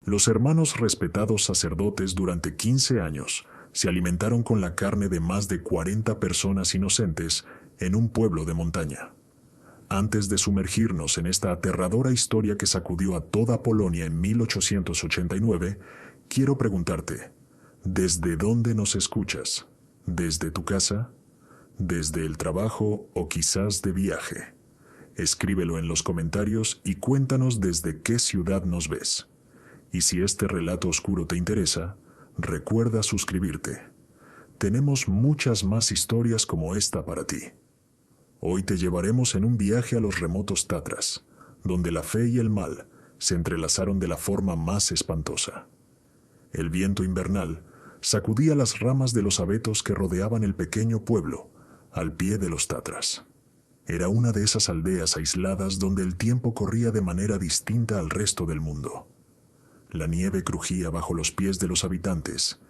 Los hermanos respetados sacerdotes durante 15 años se alimentaron con la carne de más de 40 personas inocentes en un pueblo de montaña. Antes de sumergirnos en esta aterradora historia que sacudió a toda Polonia en 1889, quiero preguntarte, ¿desde dónde nos escuchas? ¿Desde tu casa? ¿Desde el trabajo o quizás de viaje? Escríbelo en los comentarios y cuéntanos desde qué ciudad nos ves. Y si este relato oscuro te interesa, recuerda suscribirte. Tenemos muchas más historias como esta para ti. Hoy te llevaremos en un viaje a los remotos Tatras, donde la fe y el mal se entrelazaron de la forma más espantosa. El viento invernal sacudía las ramas de los abetos que rodeaban el pequeño pueblo, al pie de los Tatras. Era una de esas aldeas aisladas donde el tiempo corría de manera distinta al resto del mundo. La nieve crujía bajo los pies de los habitantes,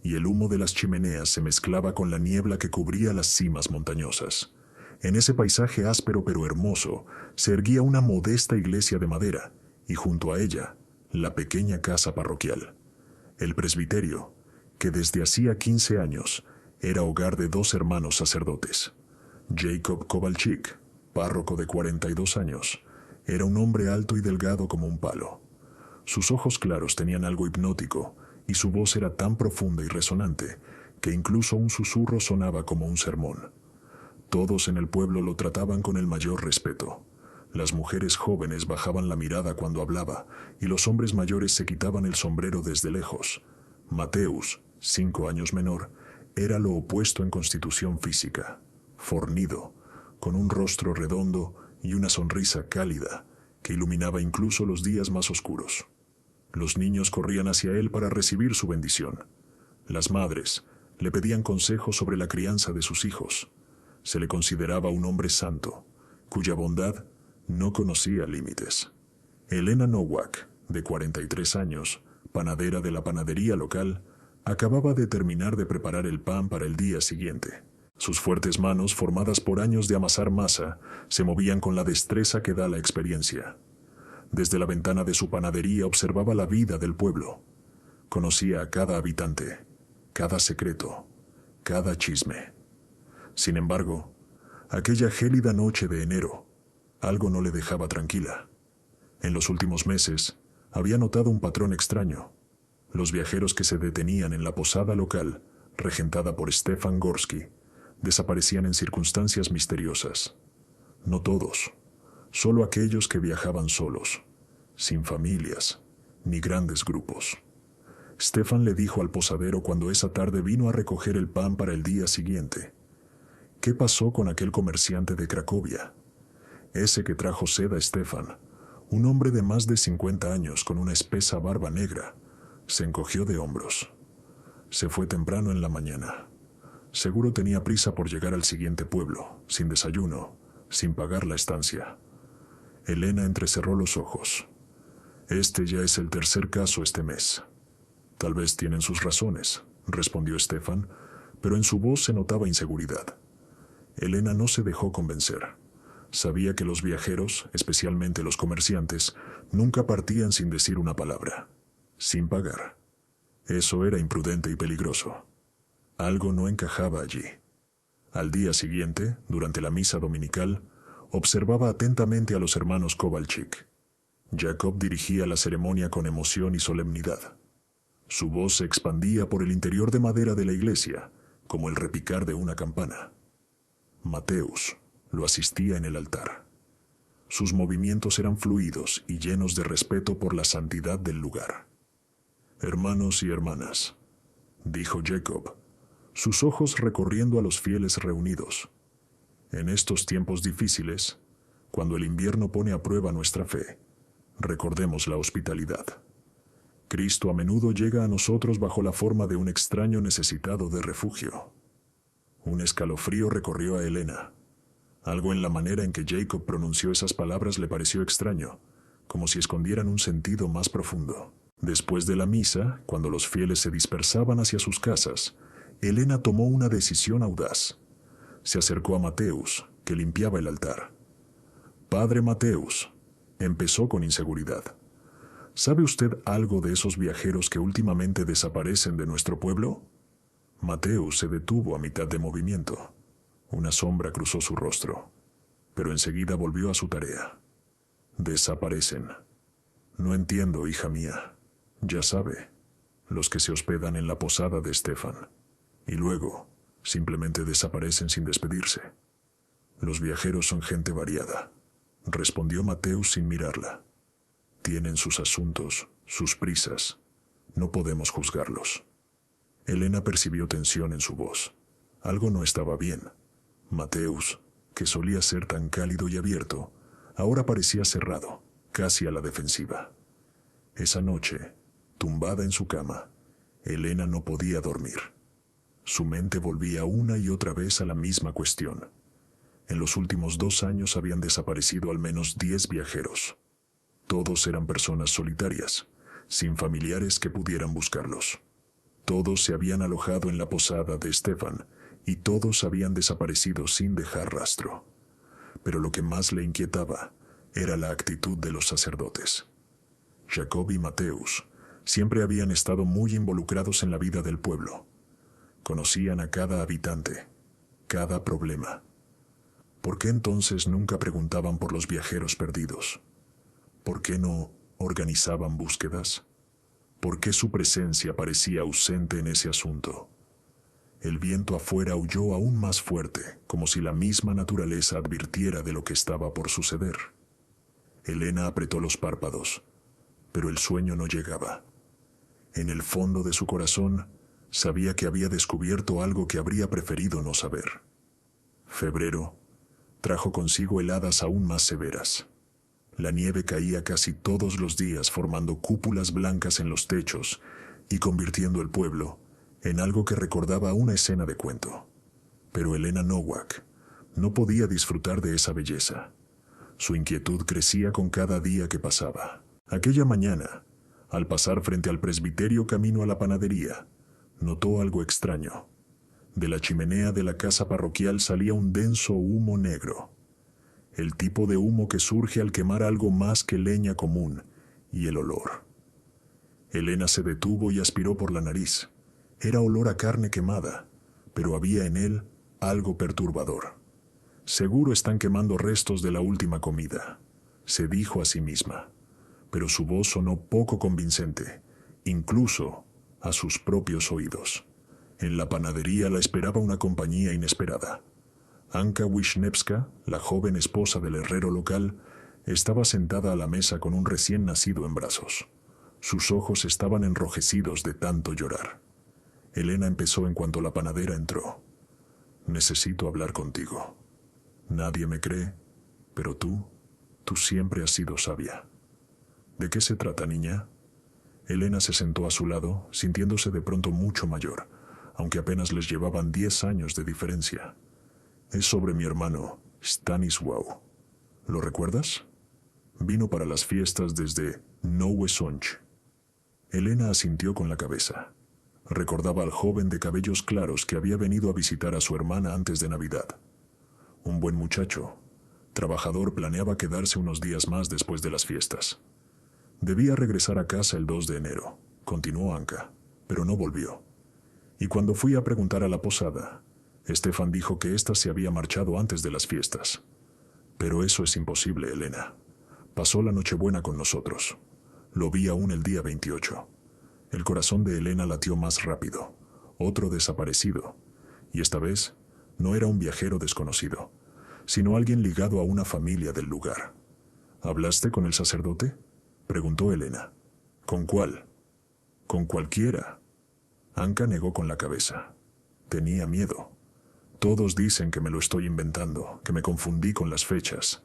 y el humo de las chimeneas se mezclaba con la niebla que cubría las cimas montañosas. En ese paisaje áspero pero hermoso se erguía una modesta iglesia de madera, y junto a ella, la pequeña casa parroquial. El presbiterio, que desde hacía 15 años era hogar de 2 hermanos sacerdotes. Jacob Kowalczyk, párroco de 42 años, era un hombre alto y delgado como un palo. Sus ojos claros tenían algo hipnótico y su voz era tan profunda y resonante que incluso un susurro sonaba como un sermón. Todos en el pueblo lo trataban con el mayor respeto. Las mujeres jóvenes bajaban la mirada cuando hablaba y los hombres mayores se quitaban el sombrero desde lejos. Mateusz, 5 años menor, era lo opuesto en constitución física, fornido, con un rostro redondo y una sonrisa cálida que iluminaba incluso los días más oscuros. Los niños corrían hacia él para recibir su bendición. Las madres le pedían consejos sobre la crianza de sus hijos. Se le consideraba un hombre santo, cuya bondad no conocía límites. Elena Nowak, de 43 años, panadera de la panadería local, acababa de terminar de preparar el pan para el día siguiente. Sus fuertes manos, formadas por años de amasar masa, se movían con la destreza que da la experiencia. Desde la ventana de su panadería observaba la vida del pueblo. Conocía a cada habitante, cada secreto, cada chisme. Sin embargo, aquella gélida noche de enero, algo no le dejaba tranquila. En los últimos meses, había notado un patrón extraño. Los viajeros que se detenían en la posada local, regentada por Stefan Gorsky, desaparecían en circunstancias misteriosas. No todos, solo aquellos que viajaban solos, sin familias, ni grandes grupos. Stefan le dijo al posadero cuando esa tarde vino a recoger el pan para el día siguiente. ¿Qué pasó con aquel comerciante de Cracovia? Ese que trajo seda a Stefan, un hombre de más de 50 años con una espesa barba negra, se encogió de hombros. Se fue temprano en la mañana. Seguro tenía prisa por llegar al siguiente pueblo, sin desayuno, sin pagar la estancia. Elena entrecerró los ojos. Este ya es el 3er caso este mes. Tal vez tienen sus razones, respondió Stefan, pero en su voz se notaba inseguridad. Elena no se dejó convencer. Sabía que los viajeros, especialmente los comerciantes, nunca partían sin decir una palabra, sin pagar. Eso era imprudente y peligroso. Algo no encajaba allí. Al día siguiente, durante la misa dominical, observaba atentamente a los hermanos Kowalczyk. Jacob dirigía la ceremonia con emoción y solemnidad. Su voz se expandía por el interior de madera de la iglesia, como el repicar de una campana. Mateusz lo asistía en el altar. Sus movimientos eran fluidos y llenos de respeto por la santidad del lugar. «Hermanos y hermanas», dijo Jacob, sus ojos recorriendo a los fieles reunidos. «En estos tiempos difíciles, cuando el invierno pone a prueba nuestra fe, recordemos la hospitalidad. Cristo a menudo llega a nosotros bajo la forma de un extraño necesitado de refugio». Un escalofrío recorrió a Elena. Algo en la manera en que Jacob pronunció esas palabras le pareció extraño, como si escondieran un sentido más profundo. Después de la misa, cuando los fieles se dispersaban hacia sus casas, Elena tomó una decisión audaz. Se acercó a Mateusz, que limpiaba el altar. «Padre Mateusz», empezó con inseguridad. ¿Sabe usted algo de esos viajeros que últimamente desaparecen de nuestro pueblo? Mateus se detuvo a mitad de movimiento. Una sombra cruzó su rostro, pero enseguida volvió a su tarea. Desaparecen. No entiendo, hija mía. Ya sabe, los que se hospedan en la posada de Stefan. Y luego, simplemente desaparecen sin despedirse. Los viajeros son gente variada, respondió Mateus sin mirarla. Tienen sus asuntos, sus prisas. No podemos juzgarlos. Elena percibió tensión en su voz. Algo no estaba bien. Mateus, que solía ser tan cálido y abierto, ahora parecía cerrado, casi a la defensiva. Esa noche, tumbada en su cama, Elena no podía dormir. Su mente volvía una y otra vez a la misma cuestión. En los últimos 2 años habían desaparecido al menos 10 viajeros. Todos eran personas solitarias, sin familiares que pudieran buscarlos. Todos se habían alojado en la posada de Stefan y todos habían desaparecido sin dejar rastro. Pero lo que más le inquietaba era la actitud de los sacerdotes. Jacob y Mateus siempre habían estado muy involucrados en la vida del pueblo. Conocían a cada habitante, cada problema. ¿Por qué entonces nunca preguntaban por los viajeros perdidos? ¿Por qué no organizaban búsquedas? ¿Por qué su presencia parecía ausente en ese asunto? El viento afuera aulló aún más fuerte, como si la misma naturaleza advirtiera de lo que estaba por suceder. Elena apretó los párpados, pero el sueño no llegaba. En el fondo de su corazón, sabía que había descubierto algo que habría preferido no saber. Febrero trajo consigo heladas aún más severas. La nieve caía casi todos los días formando cúpulas blancas en los techos y convirtiendo el pueblo en algo que recordaba una escena de cuento. Pero Elena Nowak no podía disfrutar de esa belleza. Su inquietud crecía con cada día que pasaba. Aquella mañana, al pasar frente al presbiterio camino a la panadería, notó algo extraño. De la chimenea de la casa parroquial salía un denso humo negro. El tipo de humo que surge al quemar algo más que leña común, y el olor. Elena se detuvo y aspiró por la nariz. Era olor a carne quemada, pero había en él algo perturbador. Seguro están quemando restos de la última comida, se dijo a sí misma, pero su voz sonó poco convincente, incluso a sus propios oídos. En la panadería la esperaba una compañía inesperada. Anka Wisniewska, la joven esposa del herrero local, estaba sentada a la mesa con un recién nacido en brazos. Sus ojos estaban enrojecidos de tanto llorar. Elena empezó en cuanto la panadera entró. Necesito hablar contigo. Nadie me cree, pero tú siempre has sido sabia. ¿De qué se trata, niña? Elena se sentó a su lado, sintiéndose de pronto mucho mayor, aunque apenas les llevaban 10 años de diferencia. Es sobre mi hermano, Stanisław. ¿Lo recuerdas? Vino para las fiestas desde Nowe Sącz. Elena asintió con la cabeza. Recordaba al joven de cabellos claros que había venido a visitar a su hermana antes de Navidad. Un buen muchacho, trabajador, planeaba quedarse unos días más después de las fiestas. Debía regresar a casa el 2 de enero, continuó Anka, pero no volvió. Y cuando fui a preguntar a la posada, Stefan dijo que ésta se había marchado antes de las fiestas. Pero eso es imposible, Elena. Pasó la Nochebuena con nosotros. Lo vi aún el día 28. El corazón de Elena latió más rápido. Otro desaparecido. Y esta vez no era un viajero desconocido, sino alguien ligado a una familia del lugar. ¿Hablaste con el sacerdote?, preguntó Elena. ¿Con cuál? Con cualquiera. Anka negó con la cabeza. Tenía miedo. Todos dicen que me lo estoy inventando, que me confundí con las fechas,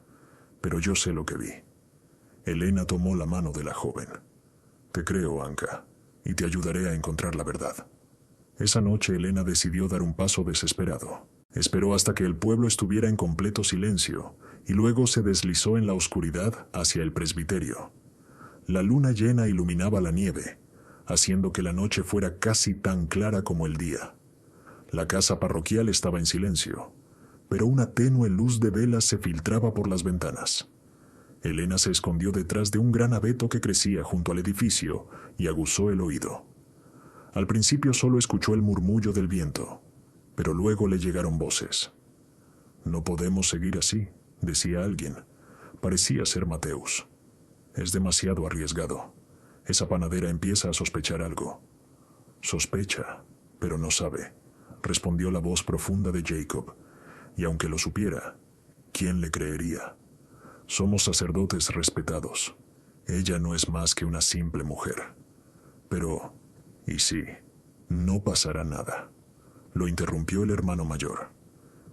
pero yo sé lo que vi. Elena tomó la mano de la joven. Te creo, Anka, y te ayudaré a encontrar la verdad. Esa noche Elena decidió dar un paso desesperado. Esperó hasta que el pueblo estuviera en completo silencio, y luego se deslizó en la oscuridad hacia el presbiterio. La luna llena iluminaba la nieve, haciendo que la noche fuera casi tan clara como el día. La casa parroquial estaba en silencio, pero una tenue luz de velas se filtraba por las ventanas. Elena se escondió detrás de un gran abeto que crecía junto al edificio y aguzó el oído. Al principio solo escuchó el murmullo del viento, pero luego le llegaron voces. «No podemos seguir así», decía alguien. Parecía ser Mateus. «Es demasiado arriesgado. Esa panadera empieza a sospechar algo». «Sospecha, pero no sabe», respondió la voz profunda de Jacob. «Y aunque lo supiera, ¿quién le creería? Somos sacerdotes respetados. Ella no es más que una simple mujer». «Pero, ¿y sí? No pasará nada», lo interrumpió el hermano mayor.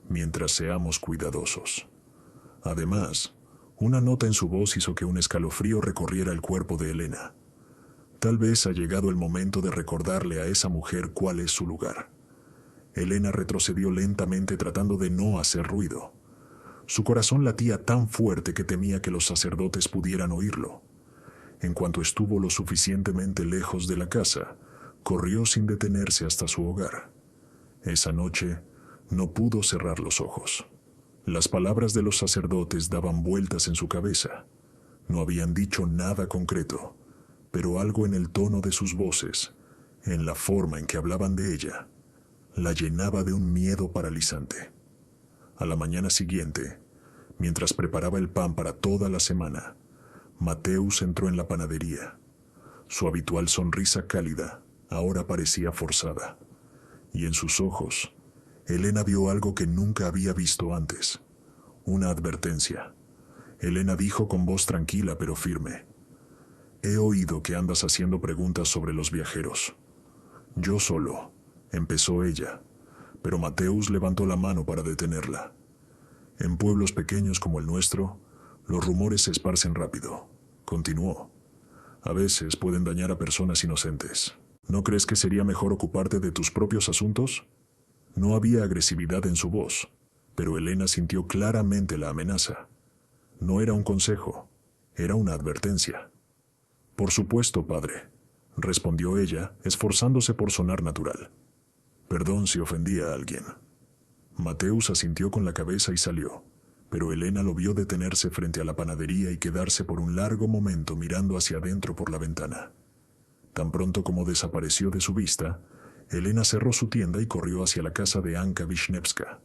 «Mientras seamos cuidadosos». Además, una nota en su voz hizo que un escalofrío recorriera el cuerpo de Elena. Tal vez ha llegado el momento de recordarle a esa mujer cuál es su lugar. Elena retrocedió lentamente tratando de no hacer ruido. Su corazón latía tan fuerte que temía que los sacerdotes pudieran oírlo. En cuanto estuvo lo suficientemente lejos de la casa, corrió sin detenerse hasta su hogar. Esa noche no pudo cerrar los ojos. Las palabras de los sacerdotes daban vueltas en su cabeza. No habían dicho nada concreto, pero algo en el tono de sus voces, en la forma en que hablaban de ella, la llenaba de un miedo paralizante. A la mañana siguiente, mientras preparaba el pan para toda la semana, Mateus entró en la panadería. Su habitual sonrisa cálida ahora parecía forzada, y en sus ojos, Elena vio algo que nunca había visto antes, una advertencia. Elena dijo con voz tranquila pero firme: «He oído que andas haciendo preguntas sobre los viajeros». «Yo solo», empezó ella, pero Mateus levantó la mano para detenerla. «En pueblos pequeños como el nuestro, los rumores se esparcen rápido», continuó. «A veces pueden dañar a personas inocentes. ¿No crees que sería mejor ocuparte de tus propios asuntos?». No había agresividad en su voz, pero Elena sintió claramente la amenaza. No era un consejo, era una advertencia. «Por supuesto, padre», respondió ella, esforzándose por sonar natural. «Perdón si ofendí a alguien». Mateus asintió con la cabeza y salió, pero Elena lo vio detenerse frente a la panadería y quedarse por un largo momento mirando hacia adentro por la ventana. Tan pronto como desapareció de su vista, Elena cerró su tienda y corrió hacia la casa de Anka Wisniewska.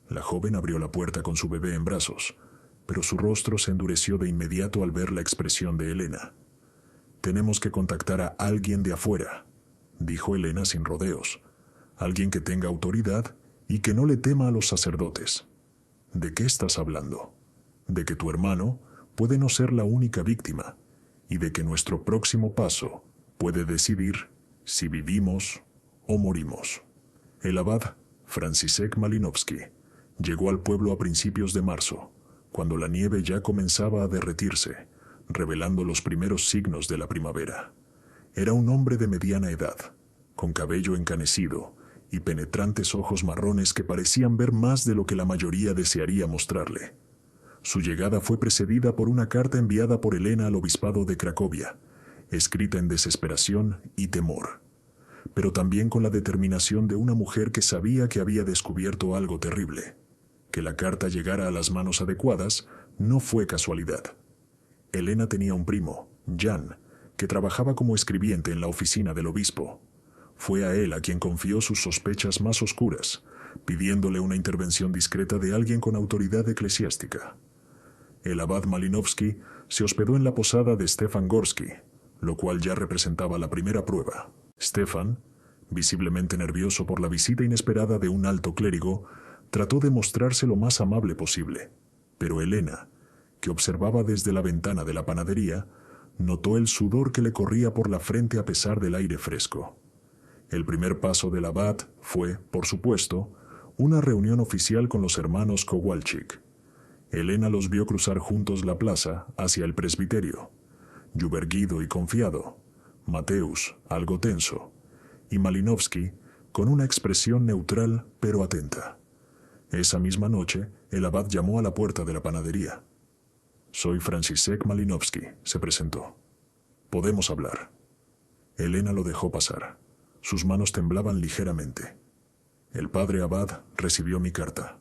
La joven abrió la puerta con su bebé en brazos, pero su rostro se endureció de inmediato al ver la expresión de Elena. «Tenemos que contactar a alguien de afuera», dijo Elena sin rodeos. «Alguien que tenga autoridad y que no le tema a los sacerdotes». «¿De qué estás hablando?». «De que tu hermano puede no ser la única víctima y de que nuestro próximo paso puede decidir si vivimos o morimos». El abad, Franciszek Malinowski, llegó al pueblo a principios de marzo, cuando la nieve ya comenzaba a derretirse, revelando los primeros signos de la primavera. Era un hombre de mediana edad, con cabello encanecido y penetrantes ojos marrones que parecían ver más de lo que la mayoría desearía mostrarle. Su llegada fue precedida por una carta enviada por Elena al obispado de Cracovia, escrita en desesperación y temor, pero también con la determinación de una mujer que sabía que había descubierto algo terrible. Que la carta llegara a las manos adecuadas no fue casualidad. Elena tenía un primo, Jan, que trabajaba como escribiente en la oficina del obispo. Fue a él a quien confió sus sospechas más oscuras, pidiéndole una intervención discreta de alguien con autoridad eclesiástica. El abad Malinowski se hospedó en la posada de Stefan Gorsky, lo cual ya representaba la primera prueba. Stefan, visiblemente nervioso por la visita inesperada de un alto clérigo, trató de mostrarse lo más amable posible, pero Elena, que observaba desde la ventana de la panadería, notó el sudor que le corría por la frente a pesar del aire fresco. El primer paso del abad fue, por supuesto, una reunión oficial con los hermanos Kowalczyk. Elena los vio cruzar juntos la plaza hacia el presbiterio, Yuberguido y confiado, Mateus algo tenso, y Malinowski con una expresión neutral pero atenta. Esa misma noche, el abad llamó a la puerta de la panadería. «Soy Franciszek Malinowski», se presentó. «Podemos hablar». Elena lo dejó pasar. Sus manos temblaban ligeramente. «El padre abad recibió mi carta».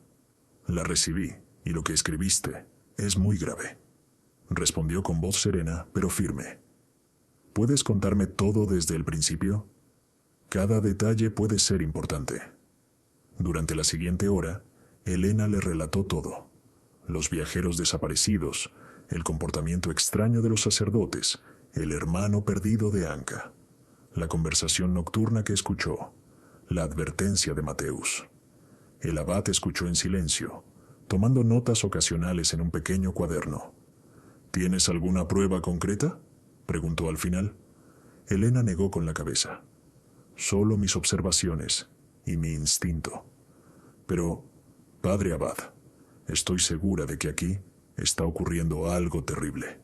«La recibí, y lo que escribiste es muy grave». respondió con voz serena, pero firme. ¿Puedes contarme todo desde el principio? Cada detalle puede ser importante. Durante la siguiente hora, Elena le relató todo. Los viajeros desaparecidos, el comportamiento extraño de los sacerdotes, el hermano perdido de Anka, la conversación nocturna que escuchó, la advertencia de Mateus. El abad escuchó en silencio, tomando notas ocasionales en un pequeño cuaderno. ¿Tienes alguna prueba concreta?, preguntó al final. Elena negó con la cabeza. Solo mis observaciones y mi instinto. Pero, padre abad, estoy segura de que aquí está ocurriendo algo terrible.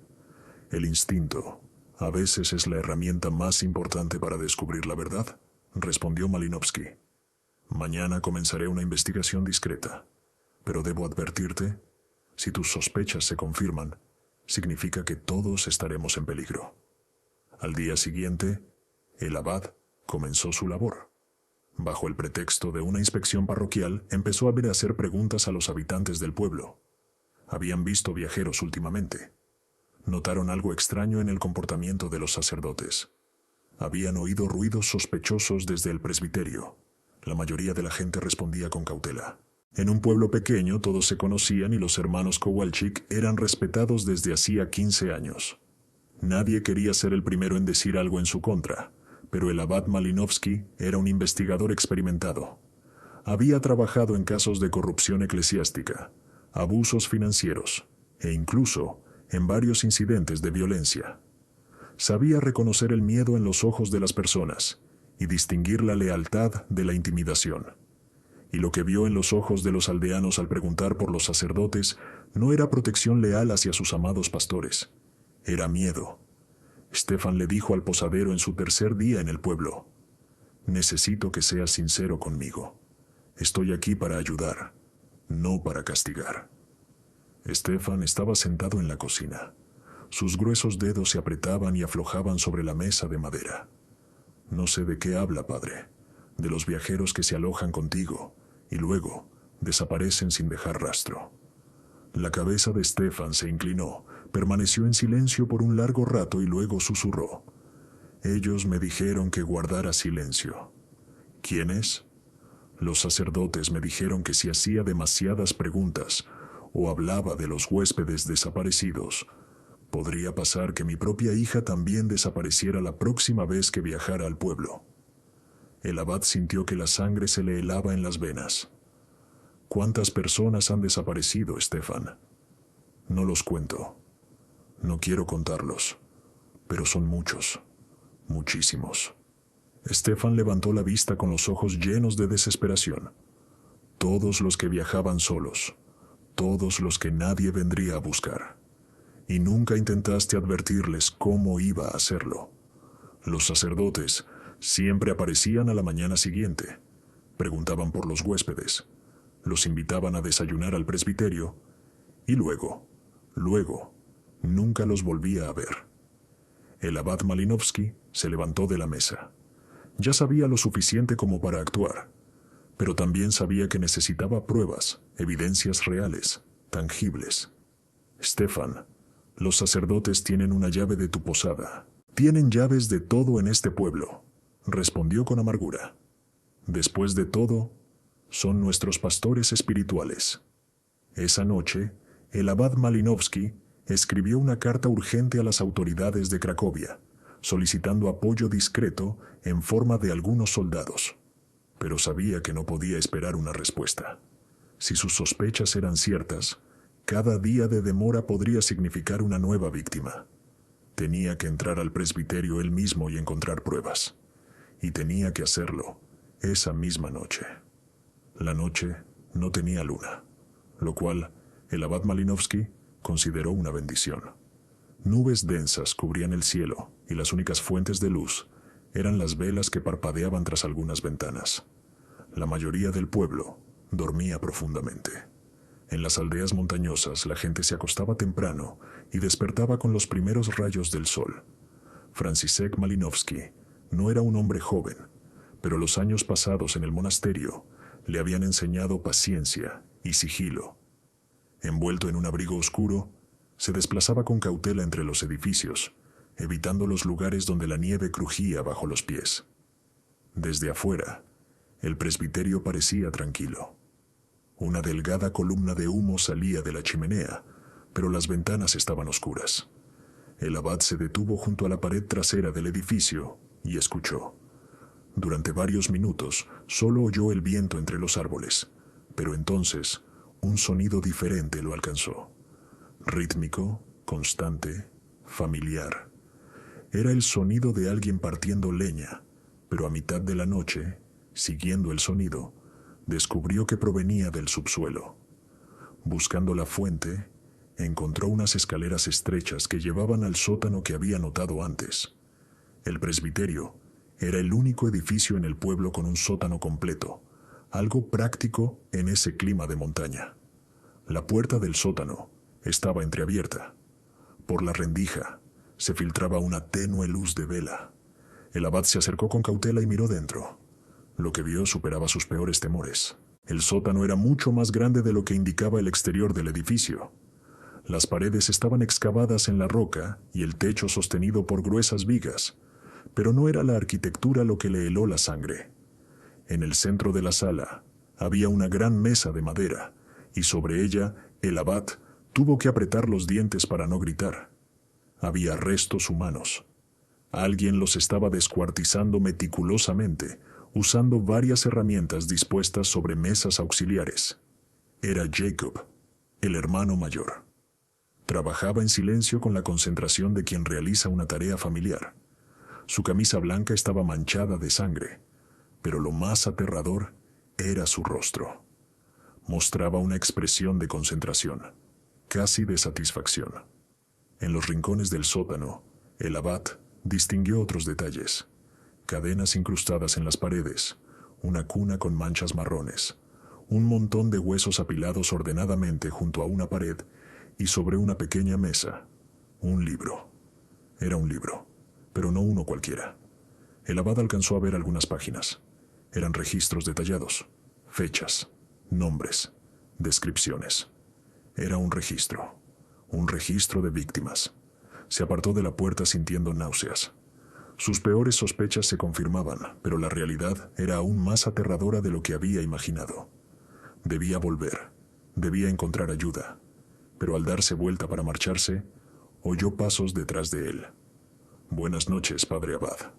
El instinto a veces es la herramienta más importante para descubrir la verdad, respondió Malinowski. Mañana comenzaré una investigación discreta, pero debo advertirte, si tus sospechas se confirman, significa que todos estaremos en peligro. Al día siguiente, el abad comenzó su labor. Bajo el pretexto de una inspección parroquial, empezó a hacer preguntas a los habitantes del pueblo. Habían visto viajeros últimamente. Notaron algo extraño en el comportamiento de los sacerdotes. Habían oído ruidos sospechosos desde el presbiterio. La mayoría de la gente respondía con cautela. En un pueblo pequeño todos se conocían y los hermanos Kowalczyk eran respetados desde hacía 15 años. Nadie quería ser el primero en decir algo en su contra, pero el abad Malinowski era un investigador experimentado. Había trabajado en casos de corrupción eclesiástica, abusos financieros e incluso en varios incidentes de violencia. Sabía reconocer el miedo en los ojos de las personas y distinguir la lealtad de la intimidación. Y lo que vio en los ojos de los aldeanos al preguntar por los sacerdotes no era protección leal hacia sus amados pastores, era miedo. Stefan le dijo al posadero en su tercer día en el pueblo: «Necesito que seas sincero conmigo. Estoy aquí para ayudar, no para castigar». Stefan estaba sentado en la cocina. Sus gruesos dedos se apretaban y aflojaban sobre la mesa de madera. «No sé de qué habla, padre. De los viajeros que se alojan contigo y luego desaparecen sin dejar rastro». La cabeza de Stefan se inclinó, permaneció en silencio por un largo rato y luego susurró: «Ellos me dijeron que guardara silencio». «¿Quiénes?» «Los sacerdotes me dijeron que si hacía demasiadas preguntas o hablaba de los huéspedes desaparecidos, podría pasar que mi propia hija también desapareciera la próxima vez que viajara al pueblo». El abad sintió que la sangre se le helaba en las venas. «¿Cuántas personas han desaparecido, Stefan?» «No los cuento. No quiero contarlos, pero son muchos, muchísimos». Stefan levantó la vista con los ojos llenos de desesperación. Todos los que viajaban solos, todos los que nadie vendría a buscar. Y nunca intentaste advertirles cómo iba a hacerlo. Los sacerdotes siempre aparecían a la mañana siguiente, preguntaban por los huéspedes, los invitaban a desayunar al presbiterio y luego, nunca los volvía a ver. El abad Malinowski se levantó de la mesa. Ya sabía lo suficiente como para actuar, pero también sabía que necesitaba pruebas, evidencias reales, tangibles. «Stefan, los sacerdotes tienen una llave de tu posada. Tienen llaves de todo en este pueblo», respondió con amargura. «Después de todo, son nuestros pastores espirituales». Esa noche, el abad Malinowski escribió una carta urgente a las autoridades de Cracovia, solicitando apoyo discreto en forma de algunos soldados. Pero sabía que no podía esperar una respuesta. Si sus sospechas eran ciertas, cada día de demora podría significar una nueva víctima. Tenía que entrar al presbiterio él mismo y encontrar pruebas. Y tenía que hacerlo esa misma noche. La noche no tenía luna, lo cual el abad Malinowski consideró una bendición. Nubes densas cubrían el cielo y las únicas fuentes de luz eran las velas que parpadeaban tras algunas ventanas. La mayoría del pueblo dormía profundamente. En las aldeas montañosas la gente se acostaba temprano y despertaba con los primeros rayos del sol. Franciszek Malinowski no era un hombre joven, pero los años pasados en el monasterio le habían enseñado paciencia y sigilo. Envuelto en un abrigo oscuro, Se desplazaba con cautela entre los edificios, evitando los lugares donde la nieve crujía bajo los pies. Desde afuera, el presbiterio parecía tranquilo. Una delgada columna de humo salía de la chimenea, pero las ventanas estaban oscuras. El abad se detuvo junto a la pared trasera del edificio y escuchó. Durante varios minutos solo oyó el viento entre los árboles, pero entonces un sonido diferente lo alcanzó. Rítmico, constante, familiar. Era el sonido de alguien partiendo leña, pero a mitad de la noche, siguiendo el sonido, descubrió que provenía del subsuelo. Buscando la fuente, encontró unas escaleras estrechas que llevaban al sótano que había notado antes. El presbiterio era el único edificio en el pueblo con un sótano completo, algo práctico en ese clima de montaña. La puerta del sótano estaba entreabierta. Por la rendija se filtraba una tenue luz de vela. El abad se acercó con cautela y miró dentro. Lo que vio superaba sus peores temores. El sótano era mucho más grande de lo que indicaba el exterior del edificio. Las paredes estaban excavadas en la roca y el techo sostenido por gruesas vigas, pero no era la arquitectura lo que le heló la sangre. En el centro de la sala había una gran mesa de madera, y sobre ella el abad tuvo que apretar los dientes para no gritar. Había restos humanos. Alguien los estaba descuartizando meticulosamente, usando varias herramientas dispuestas sobre mesas auxiliares. Era Jacob, el hermano mayor. Trabajaba en silencio con la concentración de quien realiza una tarea familiar. Su camisa blanca estaba manchada de sangre, pero lo más aterrador era su rostro. Mostraba una expresión de concentración, casi de satisfacción. En los rincones del sótano, el abad distinguió otros detalles: cadenas incrustadas en las paredes, una cuna con manchas marrones, un montón de huesos apilados ordenadamente junto a una pared y sobre una pequeña mesa, un libro. Era un libro, pero no uno cualquiera. El abad alcanzó a ver algunas páginas. Eran registros detallados, fechas, nombres, descripciones. Era un registro de víctimas. Se apartó de la puerta sintiendo náuseas. Sus peores sospechas se confirmaban, pero la realidad era aún más aterradora de lo que había imaginado. Debía volver, debía encontrar ayuda, pero al darse vuelta para marcharse, oyó pasos detrás de él. «Buenas noches, padre abad».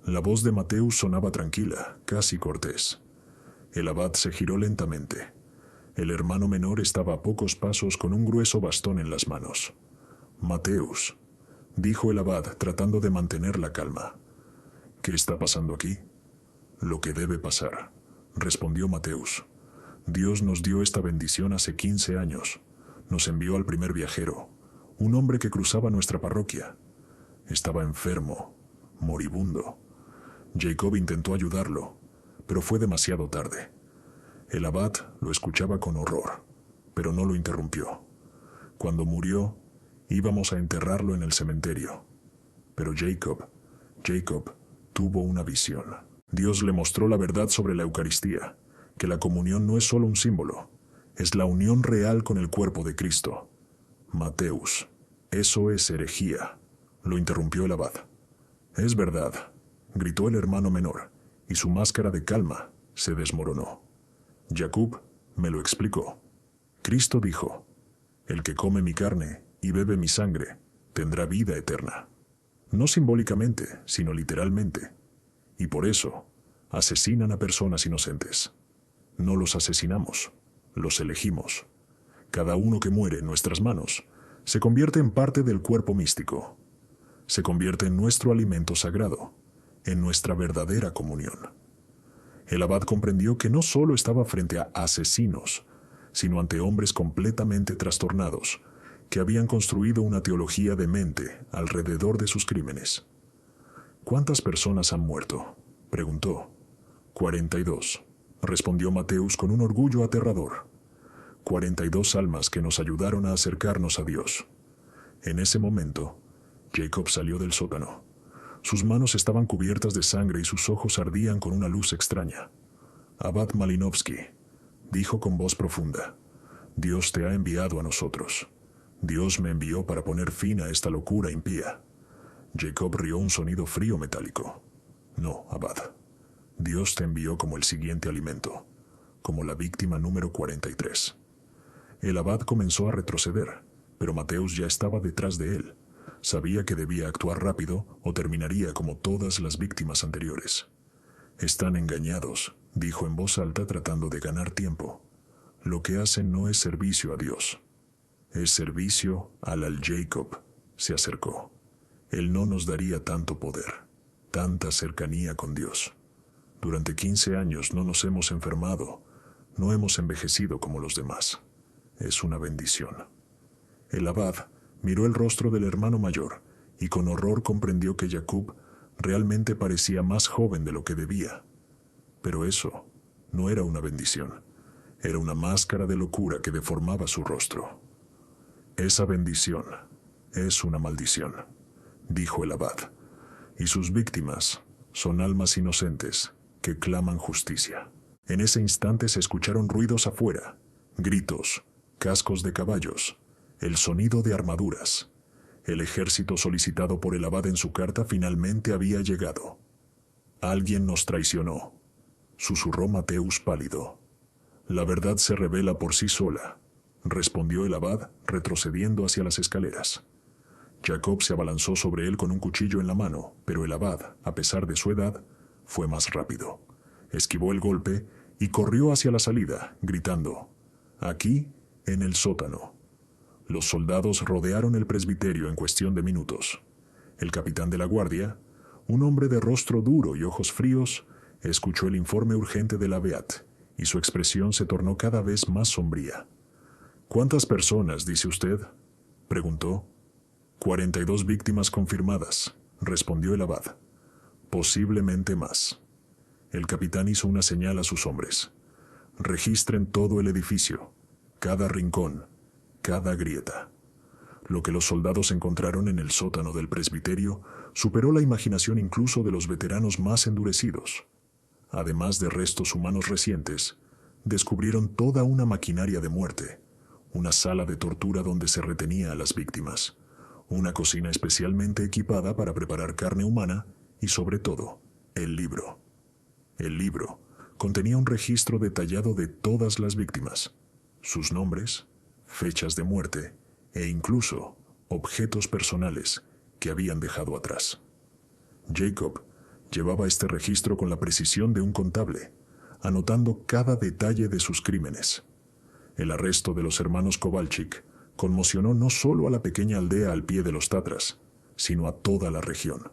La voz de Mateus sonaba tranquila, casi cortés. El abad se giró lentamente. El hermano menor estaba a pocos pasos con un grueso bastón en las manos. «Mateus», dijo el abad tratando de mantener la calma. «¿Qué está pasando aquí?» «Lo que debe pasar», respondió Mateus. «Dios nos dio esta bendición hace 15 años. Nos envió al primer viajero, un hombre que cruzaba nuestra parroquia. Estaba enfermo, moribundo. Jacob intentó ayudarlo, pero fue demasiado tarde. El abad lo escuchaba con horror, pero no lo interrumpió. Cuando murió, íbamos a enterrarlo en el cementerio. Pero Jacob tuvo una visión. Dios le mostró la verdad sobre la Eucaristía, que la comunión no es solo un símbolo, es la unión real con el cuerpo de Cristo. Mateus, eso es herejía», lo interrumpió el abad. «Es verdad», gritó el hermano menor, y su máscara de calma se desmoronó. Jacob me lo explicó. Cristo dijo: «El que come mi carne y bebe mi sangre tendrá vida eterna». No simbólicamente, sino literalmente. Y por eso, asesinan a personas inocentes. No los asesinamos, los elegimos. Cada uno que muere en nuestras manos se convierte en parte del cuerpo místico. Se convierte en nuestro alimento sagrado, en nuestra verdadera comunión. El abad comprendió que no solo estaba frente a asesinos, sino ante hombres completamente trastornados, que habían construido una teología demente alrededor de sus crímenes. «¿Cuántas personas han muerto?», preguntó. 42, respondió Mateus con un orgullo aterrador. 42 almas que nos ayudaron a acercarnos a Dios. En ese momento, Jacob salió del sótano. Sus manos estaban cubiertas de sangre y sus ojos ardían con una luz extraña. «Abad Malinovsky», dijo con voz profunda, «Dios te ha enviado a nosotros. Dios me envió para poner fin a esta locura impía. Jacob rió un sonido frío metálico. No, abad. Dios te envió como el siguiente alimento, como la víctima número 43. El abad comenzó a retroceder, pero Mateus ya estaba detrás de él. Sabía que debía actuar rápido o terminaría como todas las víctimas anteriores. Están engañados, dijo en voz alta tratando de ganar tiempo. Lo que hacen no es servicio a Dios. Es servicio al Jacob. Se acercó. Él no nos daría tanto poder, tanta cercanía con Dios. Durante 15 años no nos hemos enfermado, no hemos envejecido como los demás. Es una bendición. El abad miró el rostro del hermano mayor y con horror comprendió que Jacob realmente parecía más joven de lo que debía. Pero eso no era una bendición, era una máscara de locura que deformaba su rostro. Esa bendición es una maldición, dijo el abad, y sus víctimas son almas inocentes que claman justicia. En ese instante se escucharon ruidos afuera, gritos, cascos de caballos, el sonido de armaduras. El ejército solicitado por el abad en su carta finalmente había llegado. Alguien nos traicionó, susurró Mateus pálido. La verdad se revela por sí sola, respondió el abad, retrocediendo hacia las escaleras. Jacob se abalanzó sobre él con un cuchillo en la mano, pero el abad, a pesar de su edad, fue más rápido. Esquivó el golpe y corrió hacia la salida, gritando: «Aquí, en el sótano». Los soldados rodearon el presbiterio en cuestión de minutos. El capitán de la guardia, un hombre de rostro duro y ojos fríos, escuchó el informe urgente de la Beat, y su expresión se tornó cada vez más sombría. «¿Cuántas personas, dice usted?», preguntó. 42 víctimas confirmadas, respondió el abad. Posiblemente más. El capitán hizo una señal a sus hombres. Registren todo el edificio, cada rincón, cada grieta. Lo que los soldados encontraron en el sótano del presbiterio superó la imaginación incluso de los veteranos más endurecidos. Además de restos humanos recientes, descubrieron toda una maquinaria de muerte, una sala de tortura donde se retenía a las víctimas, una cocina especialmente equipada para preparar carne humana y, sobre todo, el libro. El libro contenía un registro detallado de todas las víctimas, sus nombres, fechas de muerte e incluso objetos personales que habían dejado atrás. Jacob llevaba este registro con la precisión de un contable, anotando cada detalle de sus crímenes. El arresto de los hermanos Kowalczyk conmocionó no solo a la pequeña aldea al pie de los Tatras, sino a toda la región.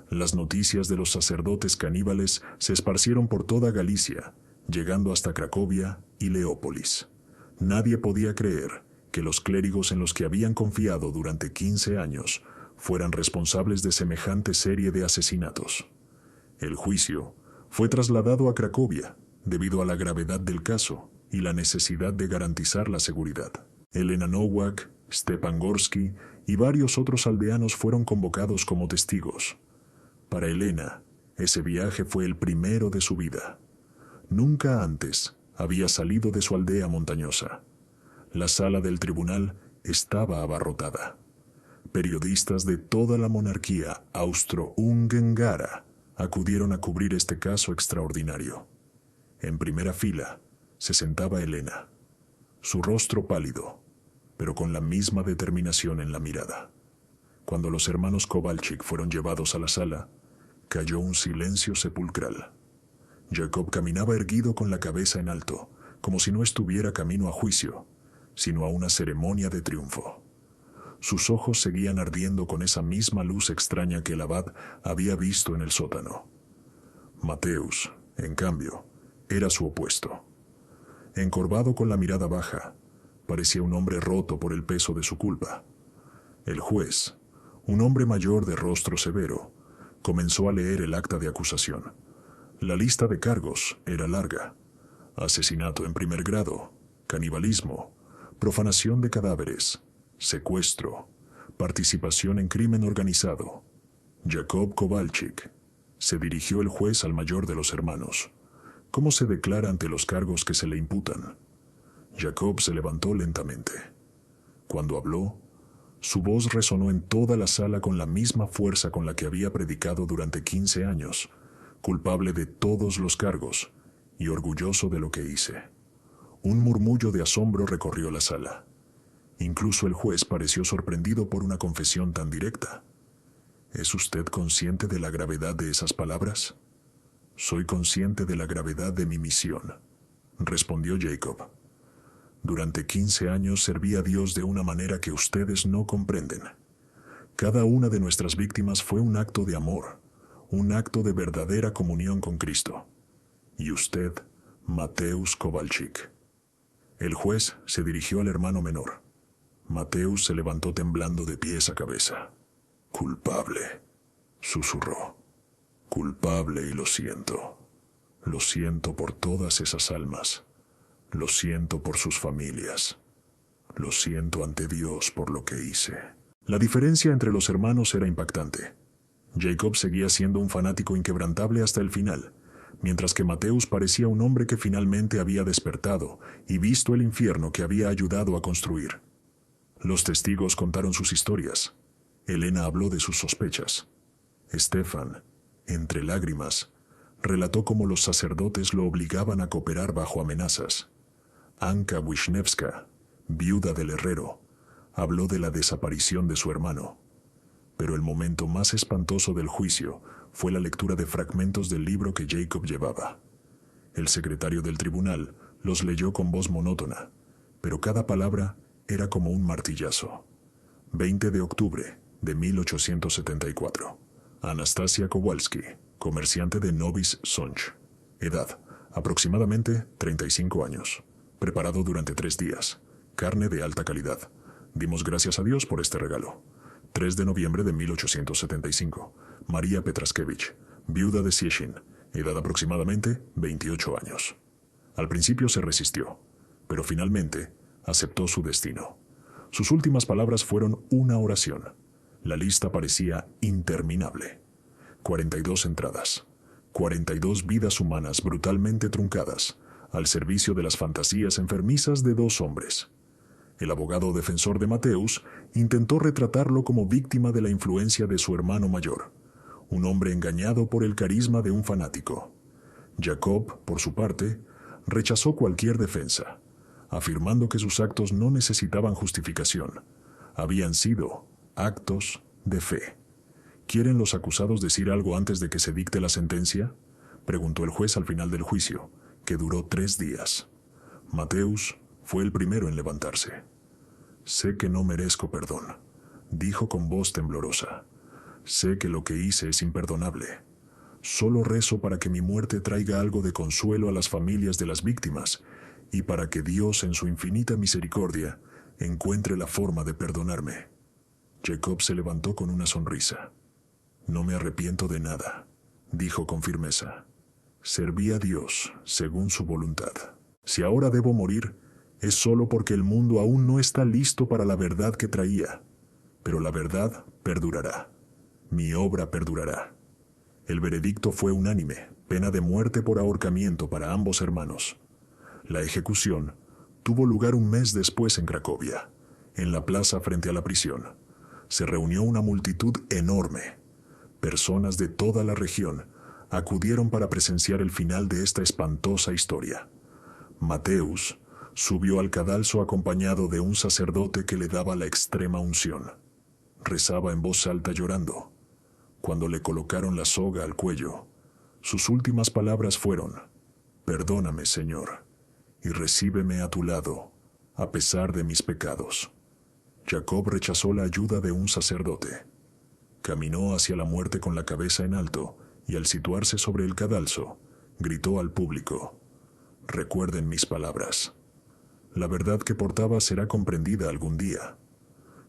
Las noticias de los sacerdotes caníbales se esparcieron por toda Galicia, llegando hasta Cracovia y Leópolis. Nadie podía creer que los clérigos en los que habían confiado durante 15 años fueran responsables de semejante serie de asesinatos. El juicio fue trasladado a Cracovia debido a la gravedad del caso y la necesidad de garantizar la seguridad. Elena Nowak, Stepan Gorsky y varios otros aldeanos fueron convocados como testigos. Para Elena, ese viaje fue el primero de su vida. Nunca antes había salido de su aldea montañosa. La sala del tribunal estaba abarrotada. Periodistas de toda la monarquía austro-húngara acudieron a cubrir este caso extraordinario. En primera fila se sentaba Elena, su rostro pálido, pero con la misma determinación en la mirada. Cuando los hermanos Kowalczyk fueron llevados a la sala, cayó un silencio sepulcral. Jacob caminaba erguido con la cabeza en alto, como si no estuviera camino a juicio, sino a una ceremonia de triunfo. Sus ojos seguían ardiendo con esa misma luz extraña que el abad había visto en el sótano. Mateus, en cambio, era su opuesto. Encorvado con la mirada baja, parecía un hombre roto por el peso de su culpa. El juez, un hombre mayor de rostro severo, comenzó a leer el acta de acusación. La lista de cargos era larga: asesinato en primer grado, canibalismo, profanación de cadáveres, secuestro, participación en crimen organizado. Jacob Kowalczyk, se dirigió el juez al mayor de los hermanos. ¿Cómo se declara ante los cargos que se le imputan? Jacob se levantó lentamente. Cuando habló, su voz resonó en toda la sala con la misma fuerza con la que había predicado durante 15 años, culpable de todos los cargos y orgulloso de lo que hice. Un murmullo de asombro recorrió la sala. Incluso el juez pareció sorprendido por una confesión tan directa. ¿Es usted consciente de la gravedad de esas palabras? Soy consciente de la gravedad de mi misión, respondió Jacob. Durante 15 años serví a Dios de una manera que ustedes no comprenden. Cada una de nuestras víctimas fue un acto de amor, un acto de verdadera comunión con Cristo. Y usted, Mateusz Kowalczyk. El juez se dirigió al hermano menor. Mateusz se levantó temblando de pies a cabeza. «Culpable», susurró. «Culpable y lo siento. Lo siento por todas esas almas. Lo siento por sus familias. Lo siento ante Dios por lo que hice». La diferencia entre los hermanos era impactante. Jacob seguía siendo un fanático inquebrantable hasta el final, mientras que Mateusz parecía un hombre que finalmente había despertado y visto el infierno que había ayudado a construir. Los testigos contaron sus historias. Elena habló de sus sospechas. Stefan, entre lágrimas, relató cómo los sacerdotes lo obligaban a cooperar bajo amenazas. Anka Wisniewska, viuda del herrero, habló de la desaparición de su hermano. Pero el momento más espantoso del juicio fue la lectura de fragmentos del libro que Jacob llevaba. El secretario del tribunal los leyó con voz monótona, pero cada palabra era como un martillazo. 20 de octubre de 1874. Anastasia Kowalski, comerciante de Nowy Sącz. Edad, aproximadamente 35 años. Preparado durante 3 días. Carne de alta calidad. Dimos gracias a Dios por este regalo. 3 de noviembre de 1875. María Petraskevich, viuda de Cieszyn. Edad aproximadamente 28 años. Al principio se resistió, pero finalmente aceptó su destino. Sus últimas palabras fueron una oración. La lista parecía interminable. 42 entradas. 42 vidas humanas brutalmente truncadas, al servicio de las fantasías enfermizas de 2 hombres. El abogado defensor de Mateusz intentó retratarlo como víctima de la influencia de su hermano mayor, un hombre engañado por el carisma de un fanático. Jacob, por su parte, rechazó cualquier defensa, afirmando que sus actos no necesitaban justificación. Habían sido actos de fe. ¿Quieren los acusados decir algo antes de que se dicte la sentencia?, preguntó el juez al final del juicio, que duró 3 días. Mateusz fue el primero en levantarse. «Sé que no merezco perdón», dijo con voz temblorosa. «Sé que lo que hice es imperdonable. Solo rezo para que mi muerte traiga algo de consuelo a las familias de las víctimas y para que Dios, en su infinita misericordia, encuentre la forma de perdonarme». Jacob se levantó con una sonrisa. «No me arrepiento de nada», dijo con firmeza. «Serví a Dios según su voluntad. Si ahora debo morir, es solo porque el mundo aún no está listo para la verdad que traía. Pero la verdad perdurará. Mi obra perdurará». El veredicto fue unánime, pena de muerte por ahorcamiento para ambos hermanos. La ejecución tuvo lugar un mes después en Cracovia, en la plaza frente a la prisión. Se reunió una multitud enorme. Personas de toda la región acudieron para presenciar el final de esta espantosa historia. Mateusz subió al cadalso acompañado de un sacerdote que le daba la extrema unción. Rezaba en voz alta llorando. Cuando le colocaron la soga al cuello, sus últimas palabras fueron: «Perdóname, Señor, y recíbeme a tu lado, a pesar de mis pecados». Jacob rechazó la ayuda de un sacerdote. Caminó hacia la muerte con la cabeza en alto y al situarse sobre el cadalso, gritó al público: «Recuerden mis palabras. La verdad que portaba será comprendida algún día».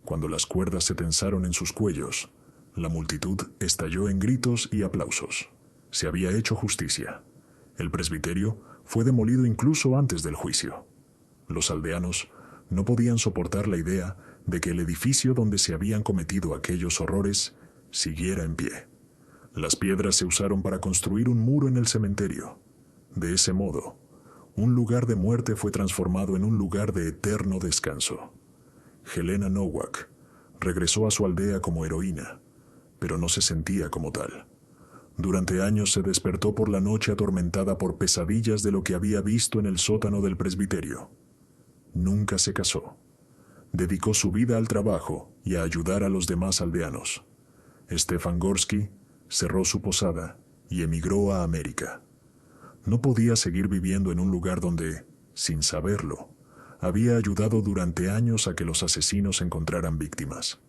Cuando las cuerdas se tensaron en sus cuellos, la multitud estalló en gritos y aplausos. Se había hecho justicia. El presbiterio fue demolido incluso antes del juicio. Los aldeanos no podían soportar la idea de que el edificio donde se habían cometido aquellos horrores siguiera en pie. Las piedras se usaron para construir un muro en el cementerio. De ese modo, un lugar de muerte fue transformado en un lugar de eterno descanso. Helena Nowak, regresó a su aldea como heroína, pero no se sentía como tal. Durante años se despertó por la noche atormentada por pesadillas de lo que había visto en el sótano del presbiterio. Nunca se casó. Dedicó su vida al trabajo y a ayudar a los demás aldeanos. Stefan Gorsky cerró su posada y emigró a América. No podía seguir viviendo en un lugar donde, sin saberlo, había ayudado durante años a que los asesinos encontraran víctimas.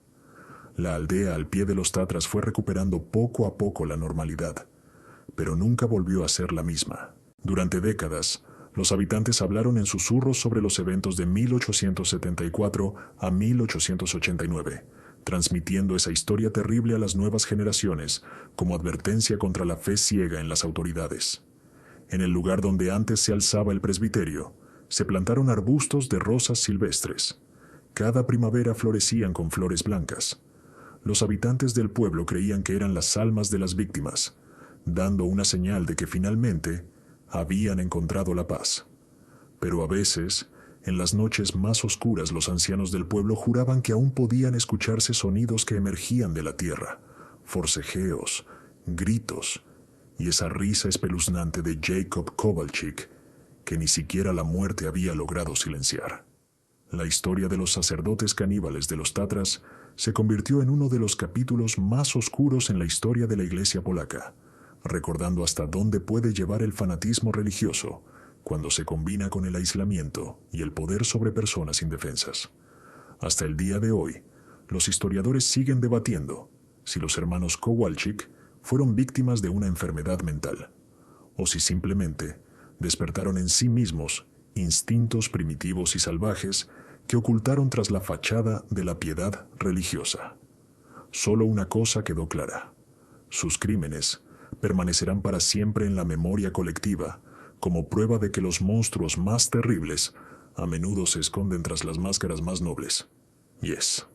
La aldea al pie de los Tatras fue recuperando poco a poco la normalidad, pero nunca volvió a ser la misma. Durante décadas, los habitantes hablaron en susurros sobre los eventos de 1874 a 1889, transmitiendo esa historia terrible a las nuevas generaciones como advertencia contra la fe ciega en las autoridades. En el lugar donde antes se alzaba el presbiterio, se plantaron arbustos de rosas silvestres. Cada primavera florecían con flores blancas. Los habitantes del pueblo creían que eran las almas de las víctimas, dando una señal de que finalmente habían encontrado la paz. Pero a veces, en las noches más oscuras, los ancianos del pueblo juraban que aún podían escucharse sonidos que emergían de la tierra, forcejeos, gritos y esa risa espeluznante de Jacob Kovalchik que ni siquiera la muerte había logrado silenciar. La historia de los sacerdotes caníbales de los Tatras se convirtió en uno de los capítulos más oscuros en la historia de la Iglesia polaca, recordando hasta dónde puede llevar el fanatismo religioso cuando se combina con el aislamiento y el poder sobre personas indefensas. Hasta el día de hoy, los historiadores siguen debatiendo si los hermanos Kowalczyk fueron víctimas de una enfermedad mental, o si simplemente despertaron en sí mismos instintos primitivos y salvajes que ocultaron tras la fachada de la piedad religiosa. Solo una cosa quedó clara: sus crímenes permanecerán para siempre en la memoria colectiva, como prueba de que los monstruos más terribles a menudo se esconden tras las máscaras más nobles. Yes.